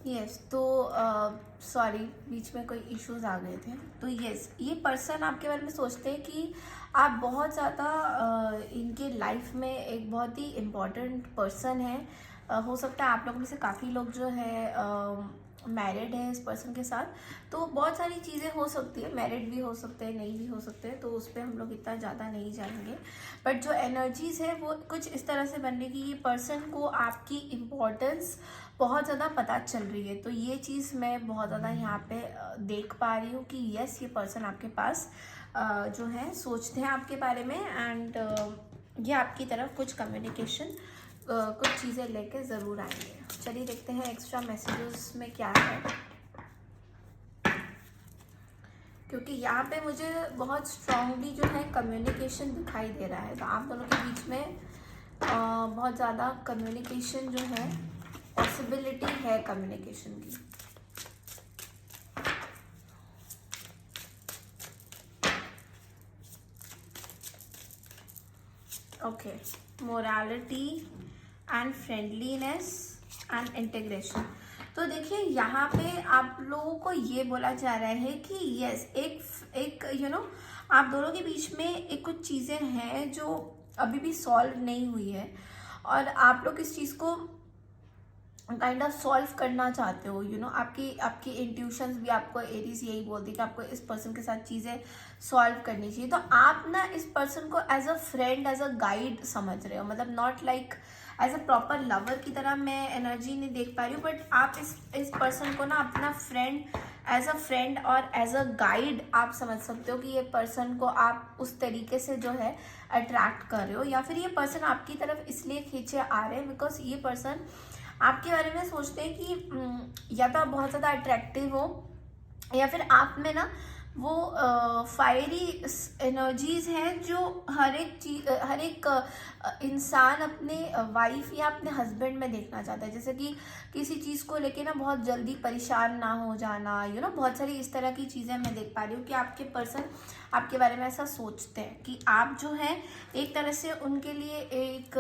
Yes तो sorry, बीच में कोई इश्यूज आ गए थे। तो यस, ये पर्सन आपके बारे में सोचते हैं कि आप बहुत ज़्यादा इनके लाइफ में एक बहुत ही इम्पोर्टेंट पर्सन है। हो सकता है आप लोगों में से काफ़ी लोग जो है मैरिड है इस पर्सन के साथ। तो बहुत सारी चीज़ें हो सकती है, मैरिड भी हो सकते हैं, नहीं भी हो सकते हैं, तो उस पर हम लोग इतना ज़्यादा नहीं जाएंगे। बट जो एनर्जीज है वो कुछ इस तरह से बनने की, ये पर्सन को आपकी इम्पोर्टेंस बहुत ज़्यादा पता चल रही है। तो ये चीज़ मैं बहुत ज़्यादा यहाँ पे देख पा रही हूँ कि यस, ये पर्सन आपके पास जो है सोचते हैं आपके बारे में, एंड ये आपकी तरफ कुछ कम्युनिकेशन कुछ चीज़ें लेके ज़रूर आएंगे। चलिए देखते हैं एक्स्ट्रा मैसेजेस में क्या है, क्योंकि यहाँ पे मुझे बहुत स्ट्रांगली जो है कम्युनिकेशन दिखाई दे रहा है। तो आप दोनों के बीच में बहुत ज़्यादा कम्युनिकेशन जो है, पॉसिबिलिटी है कम्युनिकेशन की। Okay, morality and friendliness and integration. तो देखिए यहाँ पे आप लोगों को ये बोला जा रहा है कि यस, एक आप दोनों के बीच में एक कुछ चीज़ें हैं जो अभी भी सॉल्व नहीं हुई है, और आप लोग इस चीज़ को काइंड ऑफ सॉल्व करना चाहते हो। आपकी आपकी इंट्यूशंस भी आपको एरीज यही बोलती है कि आपको इस पर्सन के साथ चीज़ें सॉल्व करनी चाहिए। तो आप ना इस पर्सन को as a friend, as a guide समझ रहे हो, मतलब not like as a proper lover की तरह मैं एनर्जी नहीं देख पा रही हूँ। बट आप इस पर्सन को ना अपना फ्रेंड, एज अ फ्रेंड और एज अ गाइड आप समझ सकते हो कि ये पर्सन को आप उस तरीके से जो है अट्रैक्ट कर रहे हो, या फिर ये पर्सन आपकी तरफ इसलिए खींचे आ रहे हैं बिकॉज ये पर्सन आपके बारे में सोचते हैं कि या तो आप बहुत ज़्यादा अट्रैक्टिव हो, या फिर आप में ना वो फायरी एनर्जीज हैं जो हर एक चीज, हर एक इंसान अपने वाइफ या अपने हस्बैंड में देखना चाहता है। जैसे कि किसी चीज़ को लेके ना बहुत जल्दी परेशान ना हो जाना, बहुत सारी इस तरह की चीज़ें मैं देख पा रही हूँ कि आपके पर्सन आपके बारे में ऐसा सोचते हैं कि आप जो है एक तरह से उनके लिए एक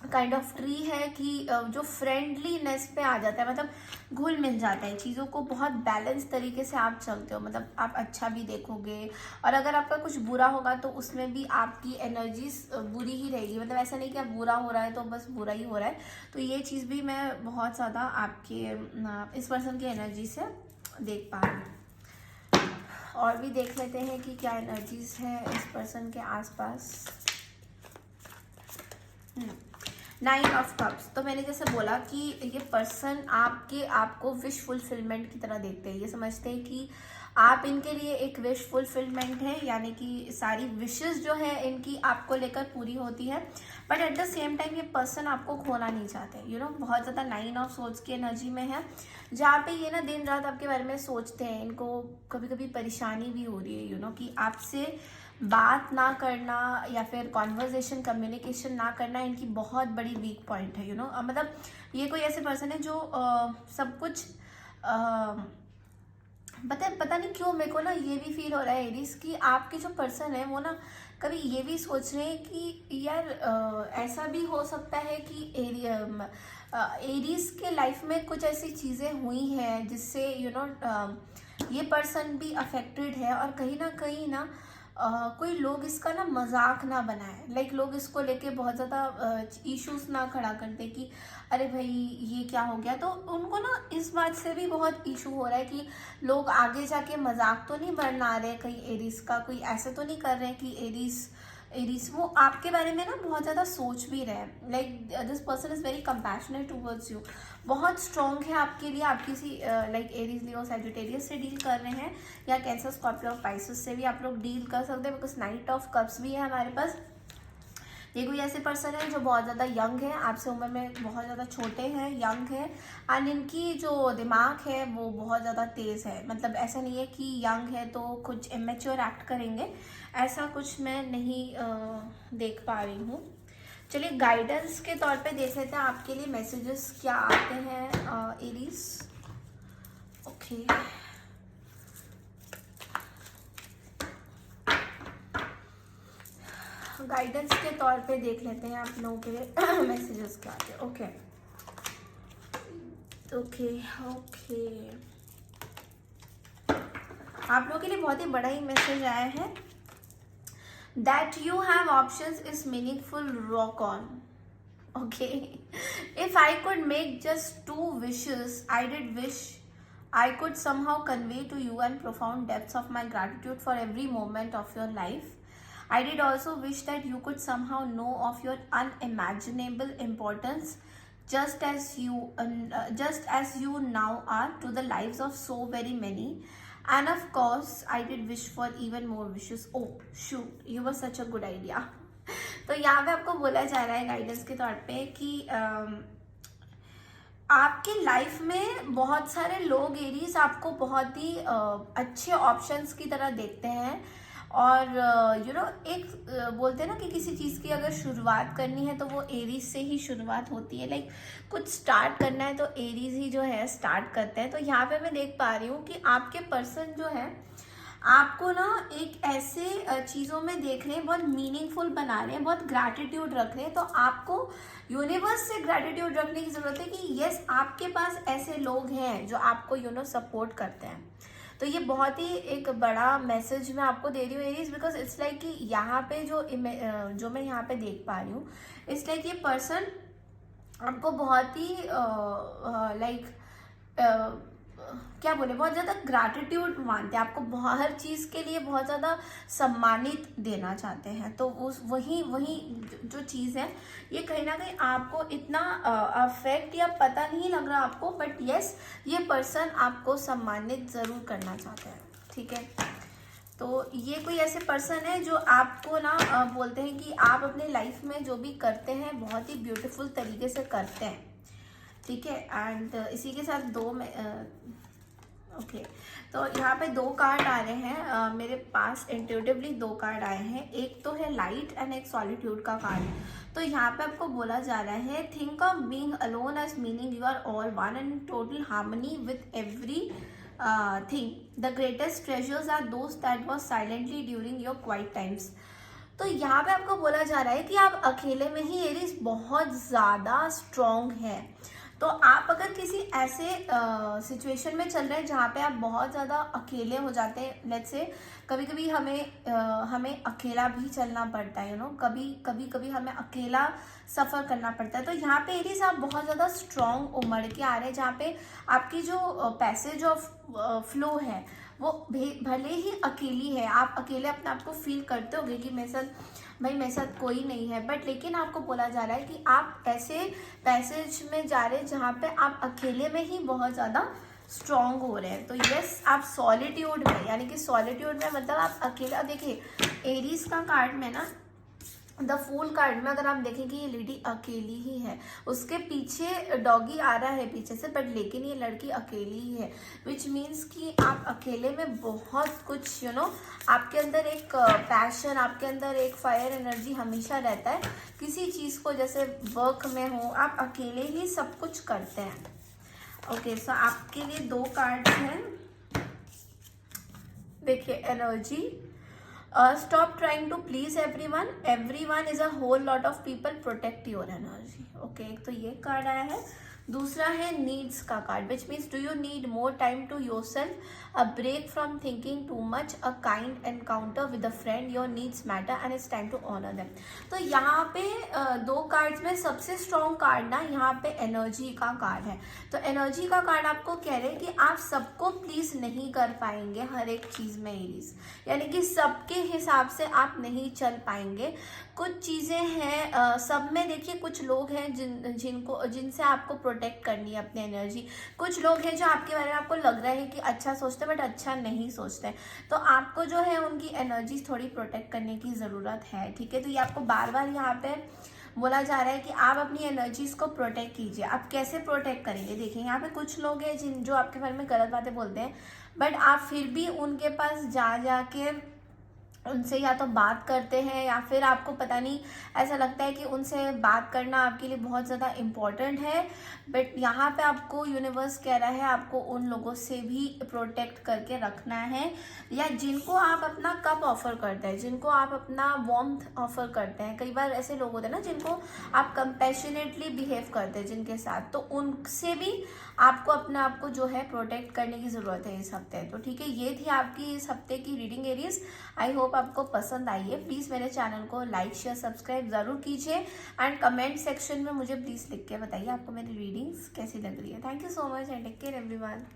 काइंड ऑफ ट्री है कि जो फ्रेंडलीनेस पे आ जाता है, मतलब घुल मिल जाता है चीज़ों को, बहुत बैलेंस तरीके से आप चलते हो। मतलब आप अच्छा भी देखोगे, और अगर आपका कुछ बुरा होगा तो उसमें भी आपकी एनर्जीज बुरी ही रहेगी। मतलब ऐसा नहीं कि आप बुरा हो रहा है तो बस बुरा ही हो रहा है। तो ये चीज़ भी मैं बहुत ज़्यादा आपके इस पर्सन की एनर्जी से देख पा रही हूँ। और भी देख लेते हैं कि क्या एनर्जीज है इस पर्सन के आसपास। 9 ऑफ कप्स। तो मैंने जैसे बोला कि ये पर्सन आपको विश फुलफिलमेंट की तरह देखते हैं। ये समझते हैं कि आप इनके लिए एक विश फुलफिलमेंट है, यानी कि सारी विशेस जो है इनकी आपको लेकर पूरी होती है। But at the same time ये पर्सन आपको खोना नहीं चाहते। बहुत ज़्यादा 9 ऑफ सोर्ड्स की एनर्जी में है, जहाँ पे ये ना दिन रात आपके बारे में सोचते हैं। इनको कभी कभी परेशानी भी हो रही है कि आपसे बात ना करना या फिर कॉन्वर्जेशन, कम्युनिकेशन ना करना इनकी बहुत बड़ी वीक पॉइंट है। मतलब ये कोई ऐसे पर्सन है जो सब कुछ पता नहीं क्यों मेरे को ना ये भी फील हो रहा है एरीज कि आपके जो पर्सन है वो ना कभी ये भी सोच रहे हैं कि यार ऐसा भी हो सकता है कि एरीज के लाइफ में कुछ ऐसी चीज़ें हुई हैं जिससे ये पर्सन भी अफेक्टेड है, और कहीं ना कोई लोग इसका ना मजाक ना बनाए। लाइक लोग इसको लेके बहुत ज़्यादा इश्यूज ना खड़ा करते कि अरे भाई ये क्या हो गया। तो उनको ना इस बात से भी बहुत इशू हो रहा है कि लोग आगे जाके मजाक तो नहीं बना रहे कहीं एरीज का, कोई ऐसे तो नहीं कर रहे हैं कि एरीज वो आपके बारे में ना बहुत ज़्यादा सोच भी रहे हैं। Like this person is very compassionate towards you, बहुत स्ट्रॉन्ग है आपके लिए। आप किसी लाइक एरीज, लियो, सैजिटेरियस से डील कर रहे हैं, या कैंसर, स्कॉर्पियो और पाइसेस से भी आप लोग डील कर सकते हैं, बिकॉज 9 ऑफ कप्स भी है हमारे पास। ये कोई ऐसे पर्सन है जो बहुत ज़्यादा यंग है, आपसे उम्र में बहुत ज़्यादा छोटे हैं, यंग है, एंड इनकी जो दिमाग है वो बहुत ज़्यादा तेज़ है। मतलब ऐसा नहीं है कि यंग है तो कुछ इमेच्योर एक्ट करेंगे, ऐसा कुछ मैं नहीं देख पा रही हूँ। चलिए गाइडेंस के तौर पे देख लेते हैं आपके लिए मैसेजेस क्या आते हैं एरीज। ओके, गाइडेंस के तौर पे देख लेते हैं आप लोगों के लिए मैसेजेस क्या आते हैं। ओके, ओके ओके, आप लोगों के लिए बहुत ही बड़ा ही मैसेज आया है. That you have options is meaningful. Rock on. Okay. If I could make just 2 wishes, I did wish I could somehow convey to you and profound depths of my gratitude for every moment of your life. I did also wish that you could somehow know of your unimaginable importance, just as you now are to the lives of so very many. And of course, I did wish for even more wishes. Oh, shoot, you were such a good idea. तो यहाँ पे आपको बोला जा रहा है guidance के तौर पे कि आपकी लाइफ में बहुत सारे लोग एरीज आपको बहुत ही अच्छे ऑप्शंस की तरह देखते हैं. और एक बोलते हैं ना कि किसी चीज़ की अगर शुरुआत करनी है तो वो एरीज से ही शुरुआत होती है. लाइक कुछ स्टार्ट करना है तो एरीज ही जो है स्टार्ट करते हैं. तो यहाँ पे मैं देख पा रही हूँ कि आपके पर्सन जो है आपको ना एक ऐसे चीज़ों में देख रहे हैं, बहुत मीनिंगफुल बना रहे हैं, बहुत ग्रैटिट्यूड रख रहे हैं. तो आपको यूनिवर्स से ग्रैटिट्यूड रखने की ज़रूरत है कि यस आपके पास ऐसे लोग हैं जो आपको सपोर्ट करते हैं. तो ये बहुत ही एक बड़ा मैसेज मैं आपको दे रही हूँ एरीज, बिकॉज इट्स लाइक कि यहाँ पे जो मैं यहाँ पे देख पा रही हूँ, इट्स लाइक ये पर्सन आपको बहुत ही क्या बोले, बहुत ज़्यादा ग्रैटिट्यूड मानते हैं, आपको हर चीज़ के लिए बहुत ज़्यादा सम्मानित देना चाहते हैं. तो उस वही जो चीज़ है ये कहीं ना कहीं आपको इतना अफेक्ट या पता नहीं लग रहा आपको, बट यस ये पर्सन आपको सम्मानित ज़रूर करना चाहते हैं. ठीक है, तो ये कोई ऐसे पर्सन है जो आपको ना बोलते हैं कि आप अपने लाइफ में जो भी करते हैं बहुत ही ब्यूटीफुल तरीके से करते हैं. ठीक है, एंड इसी के साथ ओके तो यहाँ पे 2 कार्ड आ रहे हैं मेरे पास. इंट्यूटिवली 2 कार्ड आए हैं. एक तो है लाइट एंड एक सॉलिट्यूड का कार्ड. तो यहाँ पे आपको बोला जा रहा है think of being alone as meaning you are all one and in total harmony with everything. The greatest treasures are those that was silently during your quiet times. तो यहाँ पे आपको बोला जा रहा है कि आप अकेले में ही एरीज बहुत ज़्यादा स्ट्रॉन्ग है. तो आप अगर किसी ऐसे सिचुएशन में चल रहे हैं जहाँ पे आप बहुत ज़्यादा अकेले हो जाते हैं, लेट्स से कभी कभी हमें अकेला भी चलना पड़ता है, कभी हमें अकेला सफ़र करना पड़ता है. तो यहाँ पे एरीज आप बहुत ज़्यादा स्ट्रॉन्ग उमड़ के आ रहे हैं, जहाँ पे आपकी जो पैसेज ऑफ फ्लो है वो भले ही अकेली है, आप अकेले अपने आप को फील करते होगे कि मेरे साथ कोई नहीं है, बट लेकिन आपको बोला जा रहा है कि आप ऐसे पैसेज में जा रहे हैं जहाँ पे आप अकेले में ही बहुत ज़्यादा स्ट्रॉन्ग हो रहे हैं. तो यस आप सॉलिट्यूड में, यानी कि सॉलिट्यूड में मतलब आप अकेला. देखिए एरीज का कार्ड में ना द फूल कार्ड में अगर आप देखें कि ये लेडी अकेली ही है, उसके पीछे डॉगी आ रहा है पीछे से, बट लेकिन ये लड़की अकेली ही है, विच मीन्स कि आप अकेले में बहुत कुछ आपके अंदर एक पैशन, आपके अंदर एक फायर एनर्जी हमेशा रहता है. किसी चीज़ को जैसे वर्क में हो, आप अकेले ही सब कुछ करते हैं. ओके सो आपके लिए 2 कार्ड्स हैं. देखिए energy, stop trying to please everyone is a whole lot of people, protect your energy. Okay एक तो ये कार्ड आया है. दूसरा है नीड्स का card, which means do you need more time to yourself, a break from thinking too much, a kind encounter with a friend, your needs matter and it's time to honour them. तो यहाँ पे 2 cards में सबसे strong card ना यहाँ पे energy का card है. तो एनर्जी का कार्ड आपको कह रहे हैं कि आप सबको प्लीज नहीं कर पाएंगे हर एक चीज़ में एरीज, यानी कि सबके हिसाब से आप नहीं चल पाएंगे. कुछ चीज़ें हैं सब में. देखिए कुछ लोग हैं जिनसे आपको प्रोटेक्ट करनी है अपनी एनर्जी. कुछ लोग हैं जो आपके बारे में आपको लग रहा है कि अच्छा सोचते हैं बट अच्छा नहीं सोचते हैं. तो आपको जो है उनकी एनर्जी थोड़ी प्रोटेक्ट करने की ज़रूरत है. ठीक है, तो ये आपको बार बार यहाँ पे बोला जा रहा है कि आप अपनी एनर्जीज को प्रोटेक्ट कीजिए. आप कैसे प्रोटेक्ट करेंगे? देखिए यहाँ पे कुछ लोग हैं जो आपके बारे में गलत बातें बोलते हैं, बट आप फिर भी उनके पास जा के उनसे या तो बात करते हैं या फिर आपको पता नहीं ऐसा लगता है कि उनसे बात करना आपके लिए बहुत ज़्यादा इम्पोर्टेंट है, बट यहाँ पे आपको यूनिवर्स कह रहा है आपको उन लोगों से भी प्रोटेक्ट करके रखना है, या जिनको आप अपना कप ऑफर करते हैं, जिनको आप अपना वार्मथ ऑफर करते हैं। कई बार ऐसे लोग होते हैं ना जिनको आप कंपैशनेटली बिहेव करते हैं जिनके साथ, तो उनसे भी आपको अपने आप को जो है प्रोटेक्ट करने की ज़रूरत है इस हफ्ते। तो ठीक है, ये थी आपकी इस हफ्ते की रीडिंग एरीज। आई होप आपको पसंद आई है। प्लीज़ मेरे चैनल को लाइक शेयर सब्सक्राइब ज़रूर कीजिए एंड कमेंट सेक्शन में मुझे प्लीज़ लिख के बताइए आपको मेरी रीडिंग्स कैसी लग रही है। Thank you so much and take care everyone.